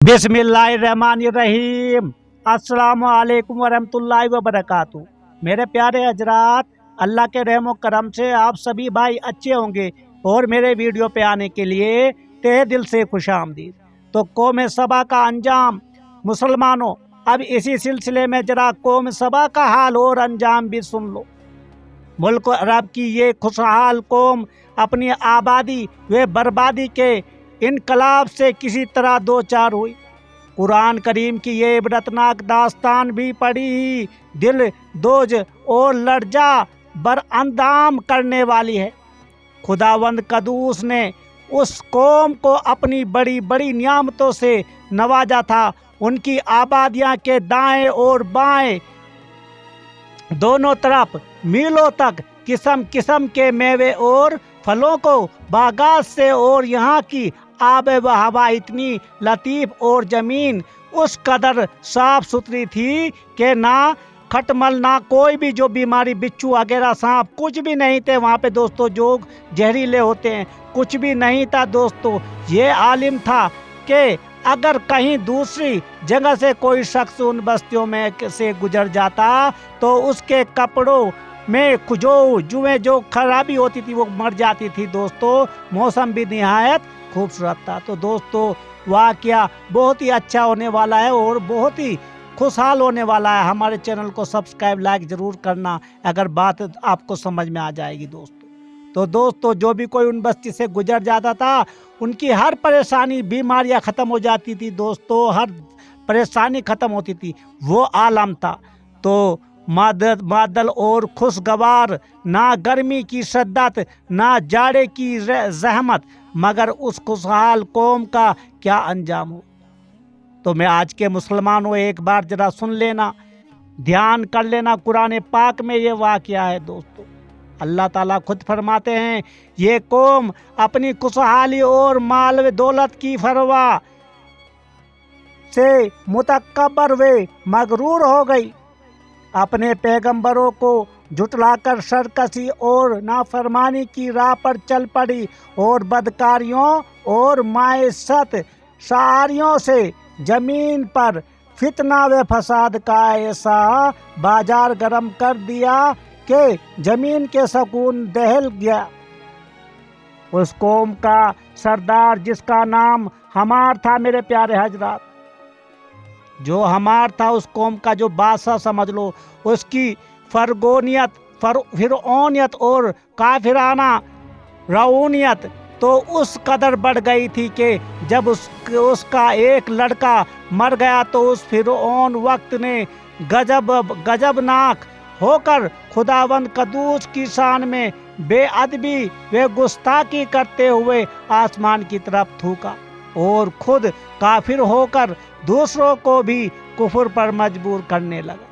बिस्मिल्लाहिर्रहमानिर्रहीम। अस्सलाम वालेकुम वरहमतुल्लाहि वबरकातुहू। मेरे प्यारे हजरात, अल्लाह के रहमो करम से आप सभी भाई अच्छे होंगे और मेरे वीडियो पे आने के लिए तहे दिल से खुशामदीद। तो कौम सबा का अंजाम मुसलमानों, अब इसी सिलसिले में जरा कौम सबा का हाल और अंजाम भी सुन लो। मुल्क अरब की ये खुशहाल कौम अपनी आबादी व बर्बादी के इनकलाब से किसी तरह दो चार हुई। कुरान करीम की ये इबरतनाक दास्तान भी पड़ी ही दिल दोज और लर्जा बरअंदाम करने वाली है। खुदावंद कदूस ने उस कौम को अपनी बड़ी बड़ी नियामतों से नवाजा था। उनकी आबादियाँ के दाएं और बाएं दोनों तरफ मीलों तक किस्म किस्म के मेवे और फलों को बागात से, और यहाँ की आब व हवा इतनी लतीफ़ और ज़मीन उस कदर साफ़ सुथरी थी कि ना खटमल ना कोई भी जो बीमारी, बिच्छू वगैरह, सांप कुछ भी नहीं थे वहाँ पे दोस्तों, जो जहरीले होते हैं कुछ भी नहीं था दोस्तों। ये आलिम था कि अगर कहीं दूसरी जगह से कोई शख्स उन बस्तियों में से गुजर जाता तो उसके कपड़ों में जो खराबी होती थी वो मर जाती थी दोस्तों। मौसम भी निहायत खूबसूरत था। तो दोस्तों वाक़या बहुत ही अच्छा होने वाला है और बहुत ही खुशहाल होने वाला है। हमारे चैनल को सब्सक्राइब लाइक ज़रूर करना अगर बात आपको समझ में आ जाएगी दोस्तों। तो दोस्तों जो भी कोई उन बस्ती से गुजर जाता था उनकी हर परेशानी, बीमारियां ख़त्म हो जाती थी दोस्तों, हर परेशानी ख़त्म होती थी। वो आलम था तो मादल और खुशगवार, ना गर्मी की शद्दत ना जाड़े की जहमत, मगर उस खुशहाल कौम का क्या अंजाम हो। तो मैं आज के मुसलमानों एक बार जरा सुन लेना, ध्यान कर लेना। कुरान पाक में ये वाक़या है दोस्तों। अल्लाह ताला खुद फरमाते हैं, ये कौम अपनी खुशहाली और माल व दौलत की फरवा से मुतकब्बर व मगरूर हो गई, अपने पैगंबरों को झुटलाकर सरकशी और नाफरमानी की राह पर चल पड़ी और बदकारियों और मायसत शारियों से जमीन पर फितना व फसाद का ऐसा बाजार गर्म कर दिया कि जमीन के सुकून दहल गया। उस कौम का सरदार जिसका नाम हमार था, मेरे प्यारे हजरात, जो हमार था उस कौम का जो बादशाह समझ लो, उसकी फिरौनियत और काफिराना रऊनियत तो उस कदर बढ़ गई थी कि जब उसका एक लड़का मर गया तो उस फिरौन वक्त ने गजबनाक होकर खुदावंद कदूस की शान में बेअदबी व गुस्ताखी करते हुए आसमान की तरफ थूका और खुद काफिर होकर दूसरों को भी कुफर पर मजबूर करने लगा।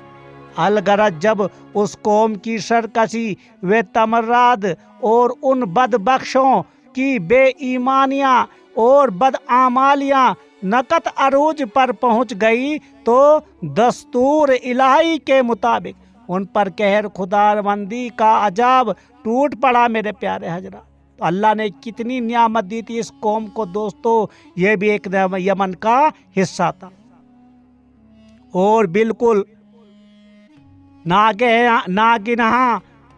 अलगरज जब उस कौम की सरकशी व तमर्राद और उन बदबख्शों की बेईमानियां और बदआमालियां नकत अरूज पर पहुंच गई तो दस्तूर इलाही के मुताबिक उन पर कहर खुदाबंदी का अजाब टूट पड़ा। मेरे प्यारे हजरा, तो अल्लाह ने कितनी नियामत दी थी इस कौम को दोस्तों। ये भी एक यमन का हिस्सा था और बिल्कुल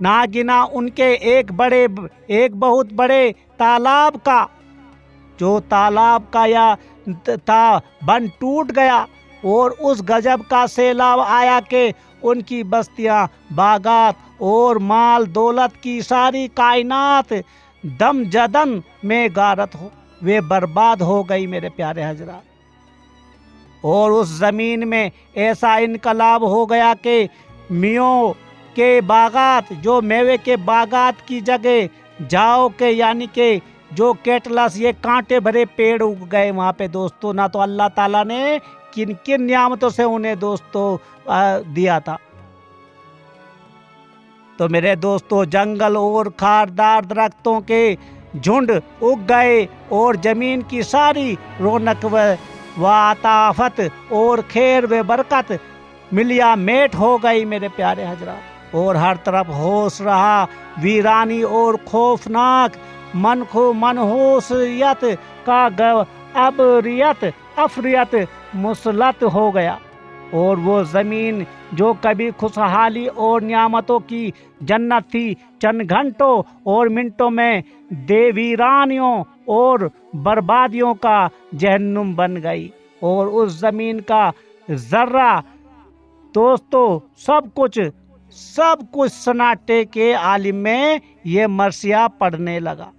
नागिना उनके एक बहुत बड़े तालाब का, जो तालाब का या था, बन टूट गया और उस गजब का सैलाब आया कि उनकी बस्तियां, बागात और माल दौलत की सारी कायनात दम जदन में गारत हो वे बर्बाद हो गई। मेरे प्यारे हजरा, और उस ज़मीन में ऐसा इनकलाब हो गया कि मियों के बागात, जो मेवे के बागात की जगह जाओ के यानी कि जो कैटलस, ये कांटे भरे पेड़ उग गए वहाँ पे दोस्तों। ना तो अल्लाह ताला ने किन किन नियामतों से उन्हें दोस्तों दिया था। तो मेरे दोस्तों जंगल और खारदार दरख्तों के झुंड उग गए और ज़मीन की सारी रौनक व आताफत और खैर व बरकत मिलिया मेट हो गई। मेरे प्यारे हजरात, और हर तरफ होश रहा वीरानी और खौफनाक मनहूसियत का अबरियत अफरियत मुसलत हो गया और वो ज़मीन जो कभी खुशहाली और नियामतों की जन्नत थी, चंद घंटों और मिनटों में देवीरानियों और बर्बादियों का जहन्नुम बन गई। और उस ज़मीन का ज़र्रा दोस्तों सब कुछ सन्नाटे के आलिम में ये मरसिया पढ़ने लगा।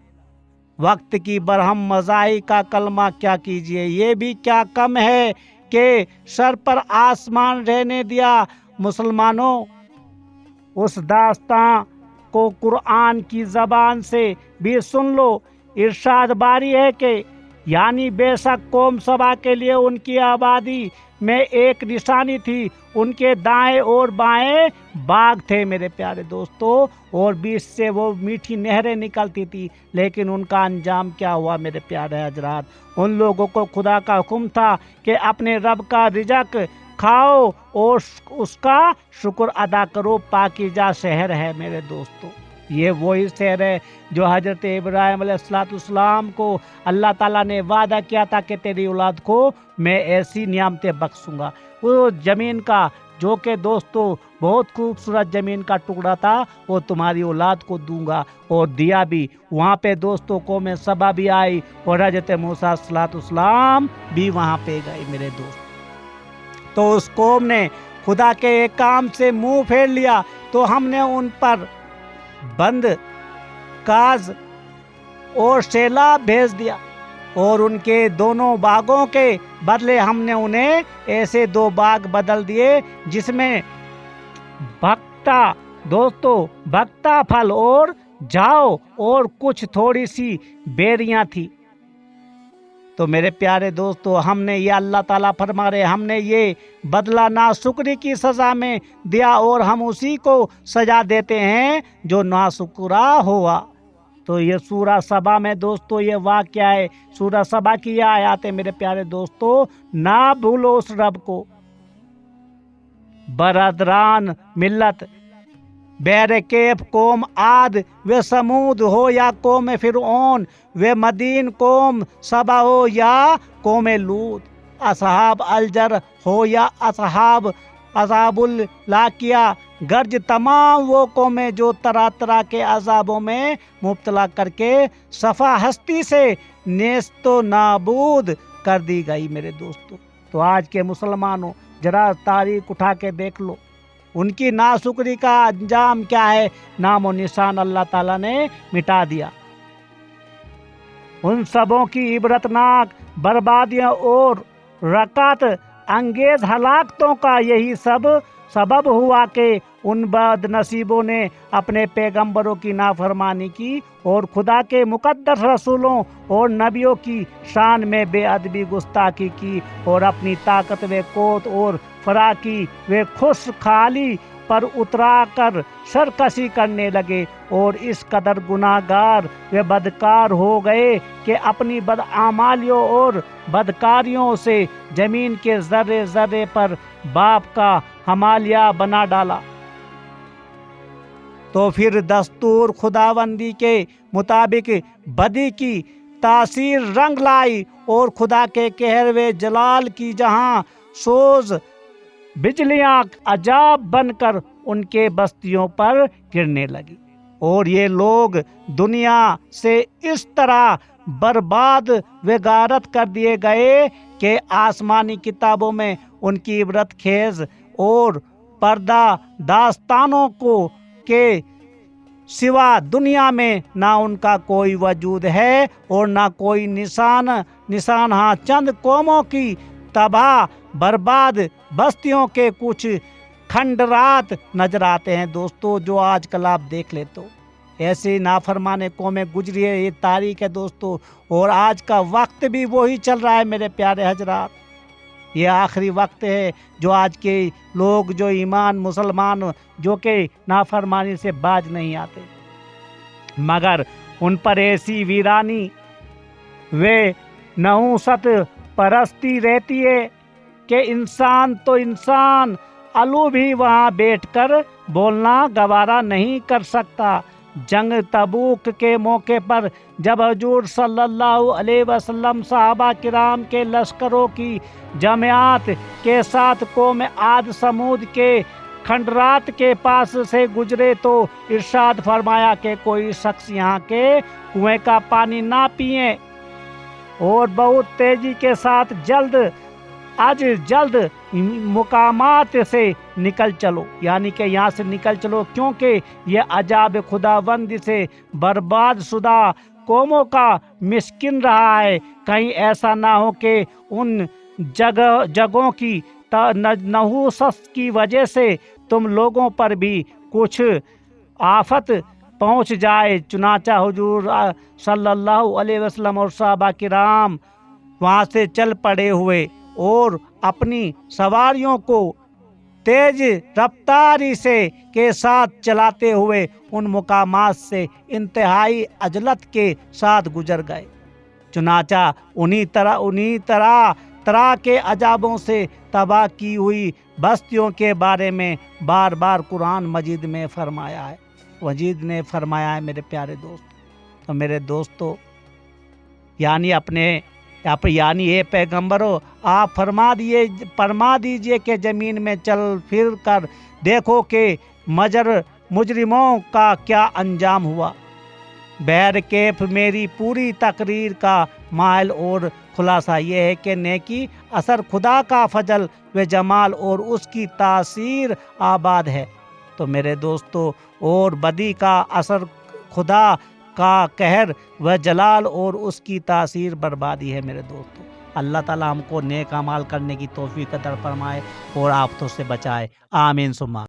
वक्त की बरहम मज़ाही का कलमा क्या कीजिए, ये भी क्या कम है कि सर पर आसमान रहने दिया। मुसलमानों, उस दास्तां को कुरान की ज़बान से भी सुन लो। इरशाद बारी है कि यानी बेशक कौम सबा के लिए उनकी आबादी में एक निशानी थी, उनके दाएं और बाएं बाग थे मेरे प्यारे दोस्तों, और बीच से वो मीठी नहरें निकलती थी। लेकिन उनका अंजाम क्या हुआ मेरे प्यारे हजरात? उन लोगों को खुदा का हुक्म था कि अपने रब का रिज़्क खाओ और उसका शुक्र अदा करो। पाकीज़ा शहर है मेरे दोस्तों, ये वही शहर है जो हज़रत इब्राहिम अलैहिस्सलाम को अल्लाह ताला ने वादा किया था कि तेरी औलाद को मैं ऐसी नियामतें बख्शूंगा। वो ज़मीन का जो कि दोस्तों बहुत खूबसूरत ज़मीन का टुकड़ा था, वो तुम्हारी औलाद को दूंगा, और दिया भी। वहाँ पे दोस्तों कौम सबा भी आई और हज़रत मूसा अलैहिस्सलाम भी वहाँ पे गए मेरे दोस्त। तो उस कौम ने खुदा के एक काम से मुंह फेर लिया, तो हमने उन पर बंद काज और सैलाब भेज दिया, और उनके दोनों बागों के बदले हमने उन्हें ऐसे 2 बाग बदल दिए जिसमें भक्ता फल और जाओ और कुछ थोड़ी सी बेरियां थी। तो मेरे प्यारे दोस्तों, हमने ये अल्लाह ताला फरमा रहे, हमने ये बदला नाशुक्री की सज़ा में दिया, और हम उसी को सजा देते हैं जो नाशुक्रा हुआ। तो ये सूरा सबा में दोस्तों ये वाक़या है, सूरा सबा की ये आयत है मेरे प्यारे दोस्तों। ना भूलो उस रब को। बरदरान मिल्लत बैरकेफ कौम आद व समूद हो या कौम फिरऔन व मदीन कौम सबा हो या कौम लूत, असहाब अलजर हो या असहाबुल लाकिया, गर्ज तमाम वो कौमें जो तरह तरह के अजाबों में मुब्तला करके सफ़ा हस्ती से नेस्तो नाबूद कर दी गई मेरे दोस्तों। तो आज के मुसलमानों, जरा तारीख उठा के देख लो, उनकी नाशुक्री का अंजाम क्या है? नामो निशान अल्लाह ताला ने मिटा दिया। उन सबों की इबरतनाक बर्बादियों और रकात अंगेज हलाकतों का यही सबब हुआ कि उन बदनसीबों ने अपने पैगंबरों की नाफरमानी की और खुदा के मुकद्दस रसूलों और नबियों की शान में बेअदबी गुस्ताखी की, और अपनी ताकत व कोत और फराकी व खुशहाली पर उतरा कर सरकशी करने लगे, और इस कदर गुनाहगार व बदकार हो गए कि अपनी बदआमालियों और बदकारियों से जमीन के ज़र्रे ज़र्रे पर बाप का हमालिया बना डाला। तो फिर दस्तूर खुदाबंदी के मुताबिक बदी की तासीर रंग लाई, और खुदा के कहर व जलाल की जहां सोज बिजलियां अजाब बनकर उनके बस्तियों पर गिरने लगी, और ये लोग दुनिया से इस तरह बर्बाद व गारत कर दिए गए कि आसमानी किताबों में उनकी इबरत खेज और पर्दा दास्तानों को के सिवा दुनिया में ना उनका कोई वजूद है और ना कोई निशान। हाँ, चंद कौमों की तबाह बर्बाद बस्तियों के कुछ खंडरात नजर आते हैं दोस्तों, जो आजकल आप देख ले तो ऐसे नाफरमाने कौमें गुजरी है। ये तारीख है दोस्तों, और आज का वक्त भी वही चल रहा है मेरे प्यारे हजरात। ये आखिरी वक्त है जो आज के लोग जो ईमान मुसलमान जो कि नाफरमानी से बाज नहीं आते, मगर उन पर ऐसी वीरानी वे नहुसत परस्ती रहती है कि इंसान तो इंसान अलू भी वहाँ बैठकर बोलना गवारा नहीं कर सकता। जंग तबूक के मौके पर जब हजूर सल्लल्लाहु अलैहि वसल्लम सहाबा किराम के लश्करों की जमात के साथ कौम आद समूद के खंडरात के पास से गुजरे तो इरशाद फरमाया कि कोई शख्स यहाँ के कुएं का पानी ना पिए और बहुत तेजी के साथ जल्द मुकामात से निकल चलो, यानी कि यहाँ से निकल चलो, क्योंकि ये अजाब खुदाबंद से बर्बाद शुदा कौमों का मिस्किन रहा है। कहीं ऐसा ना हो कि उन जगहों की नहूसत की वजह से तुम लोगों पर भी कुछ आफत पहुँच जाए। चुनाचा हुजूर सल्लल्लाहु अलैहि वसल्लम और सहाबा किराम वहाँ से चल पड़े हुए और अपनी सवारियों को तेज रफ्तारी से के साथ चलाते हुए उन मुकामात से इंतहाई अजलत के साथ गुजर गए। चुनाचा उन्हीं तरह के अजाबों से तबाह की हुई बस्तियों के बारे में बार बार कुरान मजीद में फरमाया है मेरे प्यारे दोस्त। तो मेरे दोस्तों, यानी ये पैगंबरों, आप फरमा दीजिए कि ज़मीन में चल फिर कर देखो कि मुजरिमों का क्या अंजाम हुआ। बहरकैफ मेरी पूरी तकरीर का माहिल और खुलासा ये है कि नेकी असर खुदा का फजल व जमाल और उसकी तासीर आबाद है। तो मेरे दोस्तों, और बदी का असर खुदा का कहर व जलाल और उसकी तासीर बर्बादी है। मेरे दोस्तों, अल्लाह ताला हमको नेक अमाल करने की तौफीक अता फरमाए और आफतों से बचाए। आमीन सुम्मा।